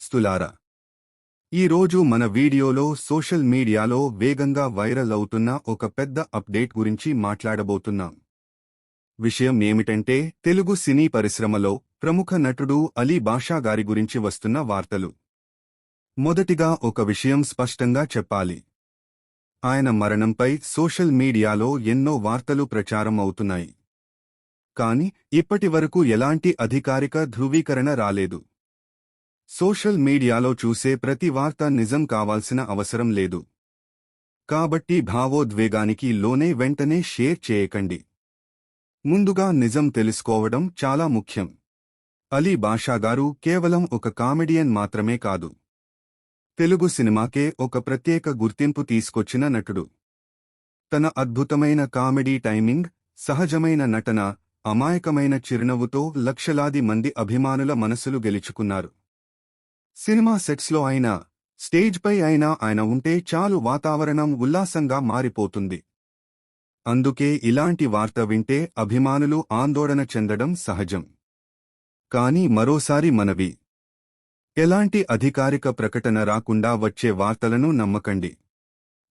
స్తులారా ఈరోజు మన వీడియోలో సోషల్ మీడియాలో వేగంగా వైరల్ అవుతున్న ఒక పెద్ద అప్డేట్ గురించి మాట్లాడబోతున్నాం. విషయం ఏమిటంటే తెలుగు సినీ పరిశ్రమలో ప్రముఖ నటుడు అలీ బాషా గారి గురించి వస్తున్న వార్తలు. మొదటిగా ఒక విషయం స్పష్టంగా చెప్పాలి. ఆయన మరణంపై సోషల్ మీడియాలో ఎన్నో వార్తలు ప్రచారం అవుతున్నాయి. కాని ఇప్పటివరకు ఎలాంటి అధికారిక ధృవీకరణ రాలేదు. సోషల్ మీడియాలో చూసే ప్రతి వార్త నిజం కావాల్సిన అవసరం లేదు. కాబట్టి భావోద్వేగానికి లోనే వెంటనే షేర్ చేయకండి. ముందుగా నిజం తెలుసుకోవడం చాలా ముఖ్యం. అలీ బాషా గారు కేవలం ఒక కామెడియన్ మాత్రమే కాదు. తెలుగు సినిమాకే ఒక ప్రత్యేక గుర్తింపు తీసుకొచ్చిన నటుడు. తన అద్భుతమైన కామెడీ టైమింగ్, సహజమైన నటన, అమాయకమైన చిరునవ్వుతో లక్షలాది మంది అభిమానుల మనసులు గెలుచుకున్నారు. సినిమా సెట్స్లో అయినా, స్టేజ్పై అయినా ఆయన ఉంటే చాలు వాతావరణం ఉల్లాసంగా మారిపోతుంది. అందుకే ఇలాంటి వార్త వింటే అభిమానులు ఆందోళన చెందడం సహజం. కానీ మరోసారి మనవి. ఎలాంటి అధికారిక ప్రకటన రాకుండా వచ్చే వార్తలను నమ్మకండి.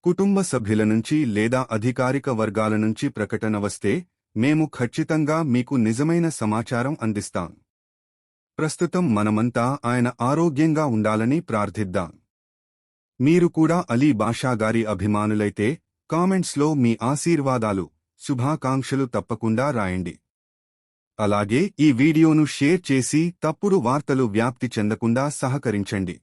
కుటుంబ సభ్యుల నుంచి లేదా అధికారిక వర్గాల నుంచి ప్రకటన వస్తే మేము ఖచ్చితంగా మీకు నిజమైన సమాచారం అందిస్తాం. ప్రస్తుతం మనమంతా ఆయన ఆరోగ్యంగా ఉండాలని ప్రార్థిద్దాం. మీరు కూడా అలీ బాషా గారి అభిమానులైతే కామెంట్స్లో మీ ఆశీర్వాదాలు, శుభాకాంక్షలు తప్పకుండా రాయండి. అలాగే ఈ వీడియోను షేర్ చేసి తప్పుడు వార్తలు వ్యాప్తి చెందకుండా సహకరించండి.